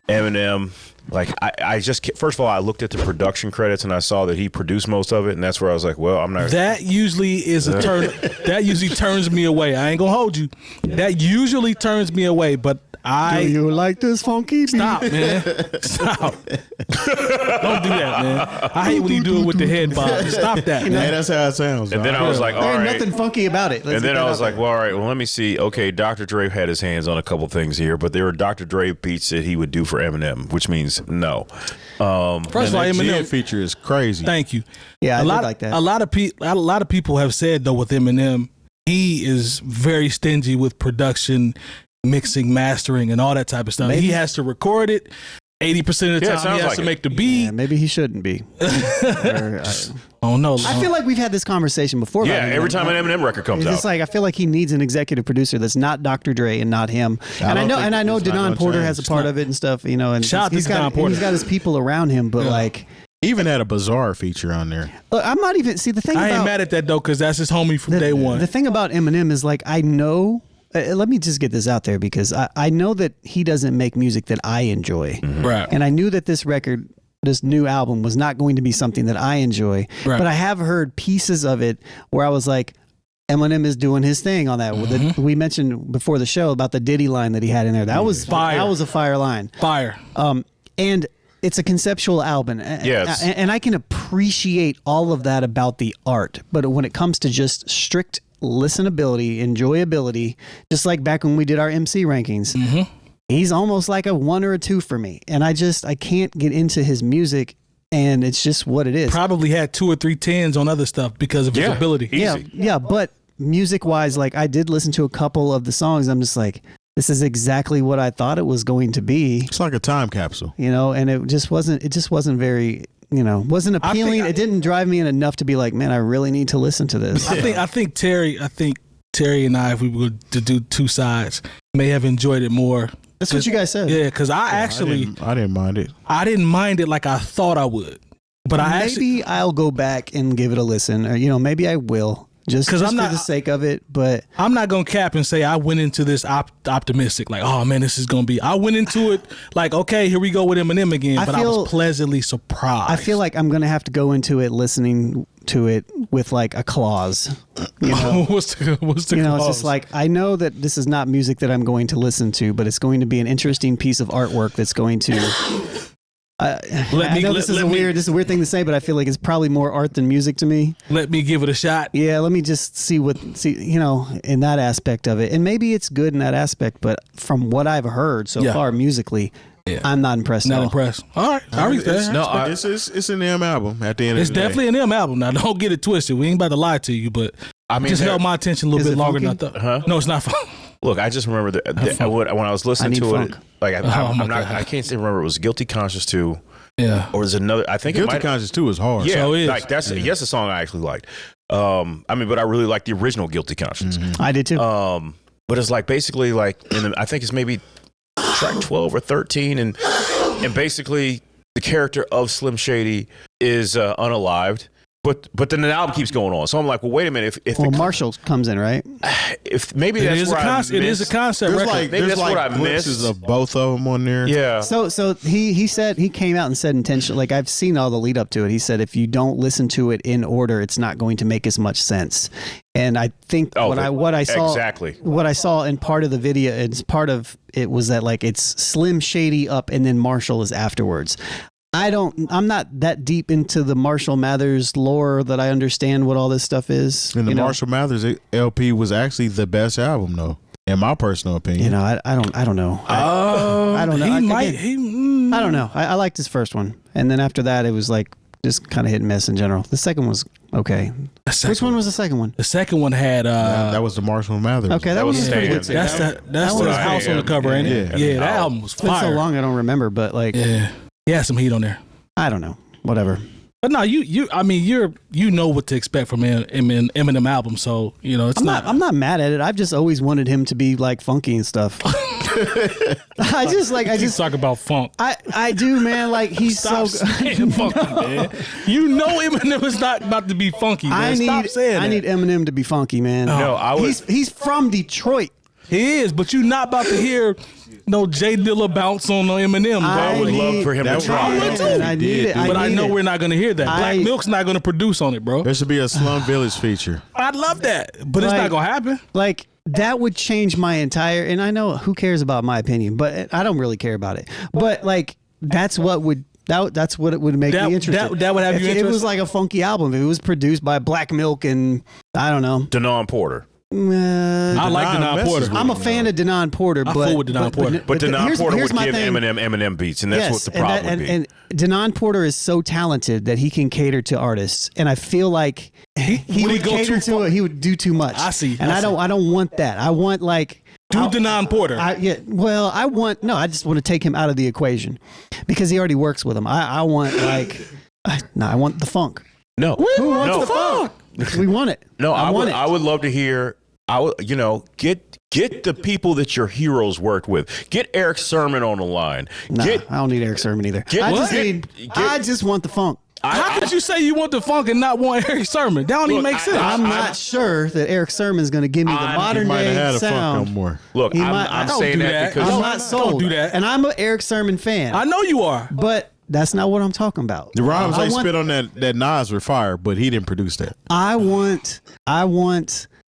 Eminem. Like I just first of all, I looked at the production credits and I saw that he produced most of it, and that's where I was like, well, I'm not. That usually is a turn. That usually turns me away. I ain't gonna hold you. That usually turns me away, but Do you like this funky beat? Stop, man. Stop. Don't do that, man. I hate when you do it with the head bob. Stop that, man. Yeah, that's how it sounds. And then I was like, all There ain't right. nothing funky about it. Let's And then get I that was out like, there. well, all right, well, let me see. Okay, Dr. Dre had his hands on a couple things here, but there were Dr. Dre beats that he would do for Eminem, which means no. First of all, that Eminem Jid feature is crazy. Thank you. Yeah, I a did lot, like that. A lot of people have said though with Eminem, he is very stingy with production, mixing, mastering, and all that type of stuff. Maybe. He has to record it. 80% of the Yeah, it time, he sounds has like to it. make the beat. Yeah, maybe he shouldn't be. Oh no! I feel like we've had this conversation before. Yeah, about every Eminem. time an Eminem record comes It's out. just like I feel like he needs an executive producer that's not Dr. Dre and not him. And I know it's not Denon gonna Porter change. has a part of it and stuff, you know. And Shout out to he's got Denon Porter. he's got his people around him, but Yeah. like, He even had a bizarre feature on there. look, I'm not even. See, the thing I ain't about mad at that though, because that's his homie from day one. the thing about Eminem is like I know. Let me just get this out there because I know that he doesn't make music that I enjoy, Right. and I knew that this new album was not going to be something that I enjoy. Right. But I have heard pieces of it where I was like, Eminem is doing his thing on that. We mentioned before the show about the Diddy line that he had in there. That was Fire. That was a fire line. Fire. And it's a conceptual album. Yes. And I can appreciate all of that about the art. But when it comes to just strict listenability, enjoyability, just like back when we did our MC rankings, he's almost like a 1 or a 2 for me. And I can't get into his music, and it's just what it is. Probably had 2 or 3 10s on other stuff because of his ability. Easy. Yeah, but music wise, like I did listen to a couple of the songs. I'm just like, this is exactly what I thought it was going to be, It's like a time capsule. you know, and it just wasn't very, wasn't appealing. It didn't drive me in enough to be like, man, I really need to listen to this. I think Terry and I, if we were to do 2 sides, may have enjoyed it more. That's what you guys said. Yeah, because I didn't mind it. I didn't mind it like I thought I would. But Maybe I'll go back and give it a listen, or maybe I will, just 'Cause I'm for not- the sake of it. But I'm not gonna cap and say I went into this optimistic, like, oh man, this is gonna be. I went into it like, okay, here we go with Eminem again, I but I was pleasantly surprised. I feel like I'm gonna have to go into it listening to it with like a clause. what's the It's cause? just like I know that this is not music that I'm going to listen to, but it's going to be an interesting piece of artwork that's going to. I know this is a weird thing to say, but I feel like it's probably more art than music to me. let me give it a shot. Yeah, let me just see in that aspect of it, and maybe it's good in that aspect. But from what I've heard so far musically, I'm not impressed. Not at all. impressed. All right, I respect. It's an M album at the end It's of the day. definitely an M album. Now, don't get it twisted. We ain't about to lie to you, but I mean, just held my attention a little Is bit it longer than I funky? thought. No, it's not fun. Look, I just remember when I was listening I need to it, funk. like Oh, my God. I can't remember. It was Guilty Conscious 2, Yeah. or is it another? I think it Guilty might. Conscious 2 is hard. Yeah, So it is. like that's a song I actually liked. But I really liked the original Guilty Conscience. I did too. But it's like basically like I think it's maybe track 12 or 13, and basically the character of Slim Shady is unalived. But then the album keeps going on. So I'm like, well, wait a minute. If Marshall comes in, right? if maybe It that's is a where I concept. It is a missed- concept There's record. like Maybe there's that's what like I glimpses missed. of both of them on there. Yeah. So he said he came out and said intentionally, like I've seen all the lead up to it. He said if you don't listen to it in order, it's not going to make as much sense. And I think what I saw exactly. what I saw in part of the video, it's part of it was that like it's Slim Shady up and then Marshall is afterwards. I'm not that deep into the Marshall Mathers lore that I understand what all this stuff is. And the you know? Marshall Mathers LP was actually the best album, though, in my personal opinion. You know, I don't know. I don't know. I don't know. I liked his first one, and then after that, it was like just kind of hit and miss in general. The second was okay. Which one was the second one? The second one had that was the Marshall Mathers. Okay, that was was pretty Stan. good too. that's was the house on the cover, ain't it? Yeah. Yeah, that album was It's been so fire. long I don't remember, but like Yeah, he had some heat on there. I don't know. Whatever. But no, you know what to expect from Eminem album, so I'm not mad at it. I've just always wanted him to be like funky and stuff. I just talk about funk. I do, man. Like he's Stop so saying funky, man. You know Eminem is not about to be funky, man. Stop saying I that. need Eminem to be funky, man. No, I was. He's from Detroit. He is, but you're not about to hear no Jay Dilla bounce on no Eminem. I would love for him to try. I need it. But I know we're not going to hear that. Black Milk's not going to produce on it, bro. There should be a Slum Village feature. I'd love that, but it's not going to happen. Like, that would change my entire, and I know who cares about my opinion, but I don't really care about it. But like, that's what would make me interested. That would have you interested? It was like a funky album. If it was produced by Black Milk and I don't know. Denon Porter. I like Denon Porter. I'm a fan of Denon Porter, I fool with Denon Porter. But Denon Porter would give thing. Eminem beats, and that's what the problem would be. And Denon Porter is so talented that he can cater to artists, and I feel like he would cater to it. He would do too much. I see. And I don't want that. I want like. Do Denon Porter. I just want to take him out of the equation because he already works with him. I want I want the funk. No. Who wants the funk? We want it. No, I would love to hear. Get the people that your heroes worked with. Get Eric Sermon on the line. Nah, I don't need Eric Sermon either. I just want the funk. How could you say you want the funk and not want Eric Sermon? That don't even make sense. I'm not sure that Eric Sermon is going to give me the modern day sound. Look, I'm saying that because I'm not sold. Don't do that. And I'm an Eric Sermon fan. I know you are, but that's not what I'm talking about. The rhymes they spit on that Nas were fire, but he didn't produce that. I want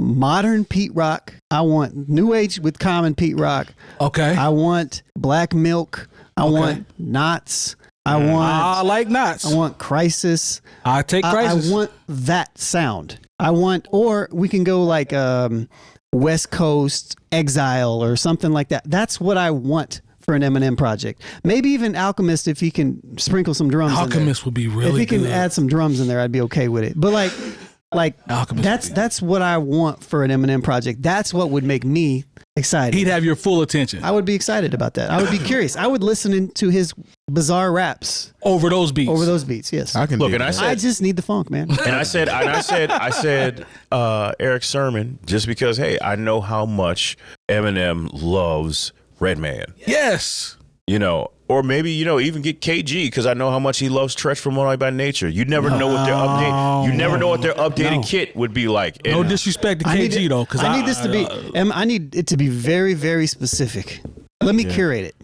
modern Pete Rock. I want New Age with common Pete Rock. Okay. I want Black Milk. I want Knots. I like Knots. I want Crisis. I take Crisis. I want that sound. Or we can go like West Coast Exile or something like that. That's what I want for an Eminem project. Maybe even Alchemist if he can sprinkle some drums. Alchemist would be really good. If he can add some drums in there, I'd be okay with it. But like that's what I want for an Eminem project. That's what would make me excited. He'd have your full attention. I would be excited about that. I would be curious. I would listen to his bizarre raps over those beats. Yes. I can look, and I just need the funk, man. And I said Eric Sermon just because hey, I know how much Eminem loves Redman. Yes. Or maybe, even get KG because I know how much he loves Tretch from One Eye by Nature. You never know what their updated kit would be like. No disrespect to KG though, because I need it to be very, very specific. Let me curate it.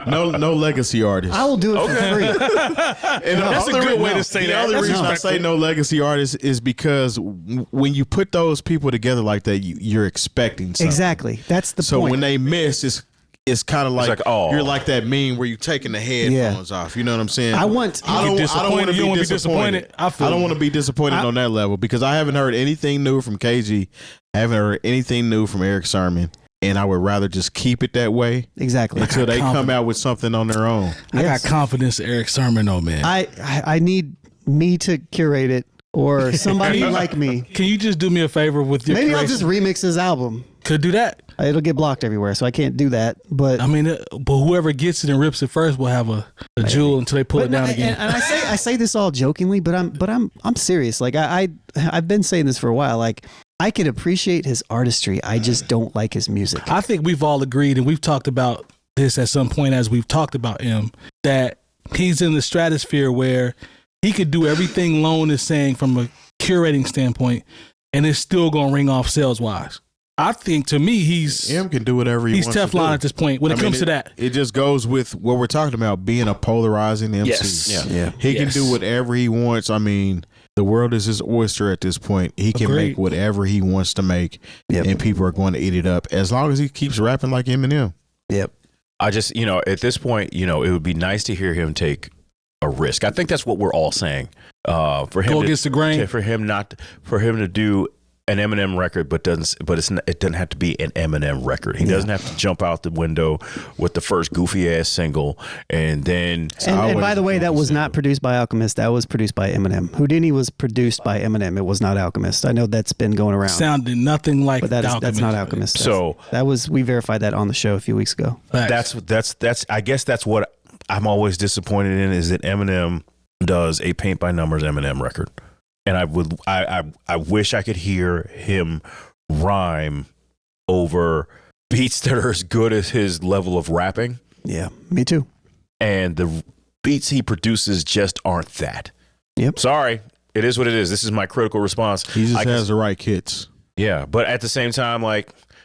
No legacy artist. I will do it for free. And that's a good way to say that. The only reason I say no legacy artist is because when you put those people together like that, you're expecting something. Exactly. That's the point. So when they miss, it's kind of like you're like that meme where you're taking the headphones off. You know what I'm saying? I don't want to be disappointed. I don't want to be disappointed on that level because I haven't heard anything new from KG. I haven't heard anything new from Eric Sermon. And I would rather just keep it that way. Exactly. Until they come out with something on their own. I got confidence in Eric Sermon though, man. I need me to curate it or somebody like me. Can you just do me a favor with your Maybe curation? I'll just remix his album. Could do that. It'll get blocked everywhere, so I can't do that. But I mean, but whoever gets it and rips it first will have a jewel until they pull it down again. And I say this all jokingly, but I'm serious. Like I've been saying this for a while. Like I can appreciate his artistry. I just don't like his music. I think we've all agreed, and we've talked about this at some point as we've talked about him, that he's in the stratosphere where he could do everything Lone is saying from a curating standpoint, and it's still going to ring off sales wise. I think to me, M can do whatever he wants to do. He's Teflon at this point when it comes to that. It just goes with what we're talking about, being a polarizing MC. Yes. Yeah. He can do whatever he wants. I mean, the world is his oyster at this point. He can make whatever he wants to make, and people are going to eat it up as long as he keeps rapping like Eminem. Yep. I just, at this point, it would be nice to hear him take a risk. I think that's what we're all saying. For him go against the grain. For him to do an Eminem record, but it doesn't have to be an Eminem record. He doesn't have to jump out the window with the first goofy ass single, and then. And by the way, that was not produced by Alchemist. That was produced by Eminem. Houdini was produced by Eminem. It was not Alchemist. I know that's been going around. Sounded nothing like. But that's not Alchemist. We verified that on the show a few weeks ago. That's I guess that's what I'm always disappointed in is that Eminem does a paint by numbers Eminem record. And I wish I could hear him rhyme over beats that are as good as his level of rapping. Yeah, me too. And the beats he produces just aren't that. Yep. Sorry, it is what it is. This is my critical response. He just has the right kits. Yeah, but at the same time,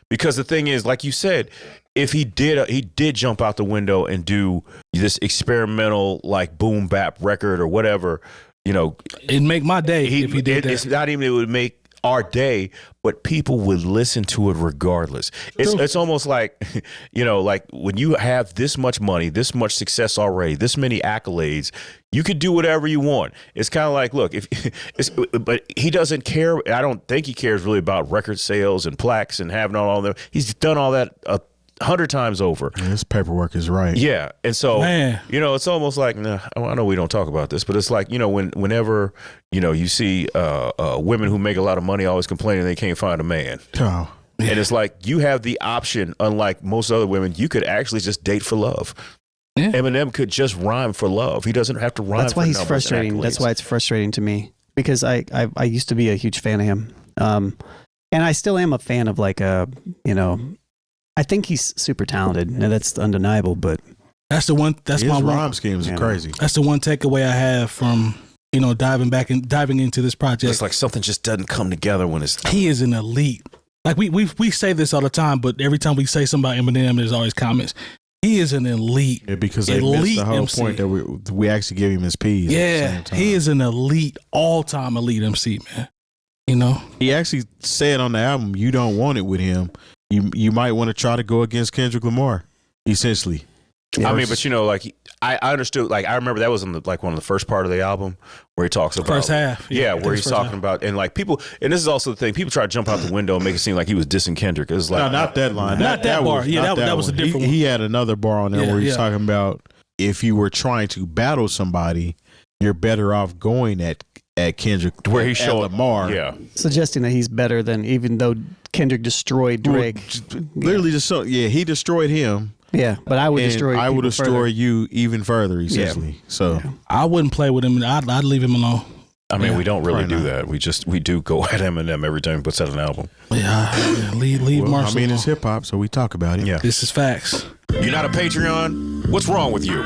because the thing is, like you said, if he did jump out the window and do this experimental like boom bap record or whatever, you know, it'd make my day if he did that. It's not even it would make our day, but people would listen to it regardless. It's almost like, you know, like when you have this much money, this much success already, this many accolades, you could do whatever you want. It's kind of like, look, but he doesn't care. I don't think he cares really about record sales and plaques and having all of them. He's done all that 100 times over. This paperwork is right. Yeah. And so, you know, it's almost like, I know we don't talk about this, but it's like, you know, whenever, you know, you see women who make a lot of money always complaining they can't find a man. Oh. And it's like you have the option, unlike most other women, you could actually just date for love. Yeah. Eminem could just rhyme for love. He doesn't have to rhyme. That's why he's frustrating. That's why it's frustrating to me, because I used to be a huge fan of him. And I still am a fan of like you know, I think he's super talented, and that's undeniable. But that's the one. That's my rhyme schemes are crazy. That's the one takeaway I have from, you know, diving into this project. It's like something just doesn't come together when it's. He is an elite. Like we say this all the time, but every time we say something about Eminem, there's always comments. He is an elite. Yeah, because they missed the whole MC. Point that we actually gave him his P's. Yeah, he is an elite, all-time elite MC, man. You know, he actually said on the album, "You don't want it with him. You might want to try to go against Kendrick Lamar." Essentially, I mean, but you know, like I understood. Like I remember that was in like one of the first part of the album where he talks about first half. Yeah, where he's talking about, and like people, and this is also the thing. People try to jump out the window and make it seem like he was dissing Kendrick. It was like no, not that line, not that bar. Yeah, that was a different one. He had another bar on there where he's talking about if you were trying to battle somebody, you're better off going at Kendrick, where he showed Lamar, suggesting that he's better than, even though Kendrick destroyed Drake. Literally, he destroyed him. Yeah, but I would destroy you even further, essentially. So I wouldn't play with him. I'd leave him alone. I mean, we don't really do that. We do go at Eminem every time he puts out an album. Yeah, leave Marshall. I mean, it's hip hop, so we talk about it. Yeah, this is facts. You're not a Patreon? What's wrong with you?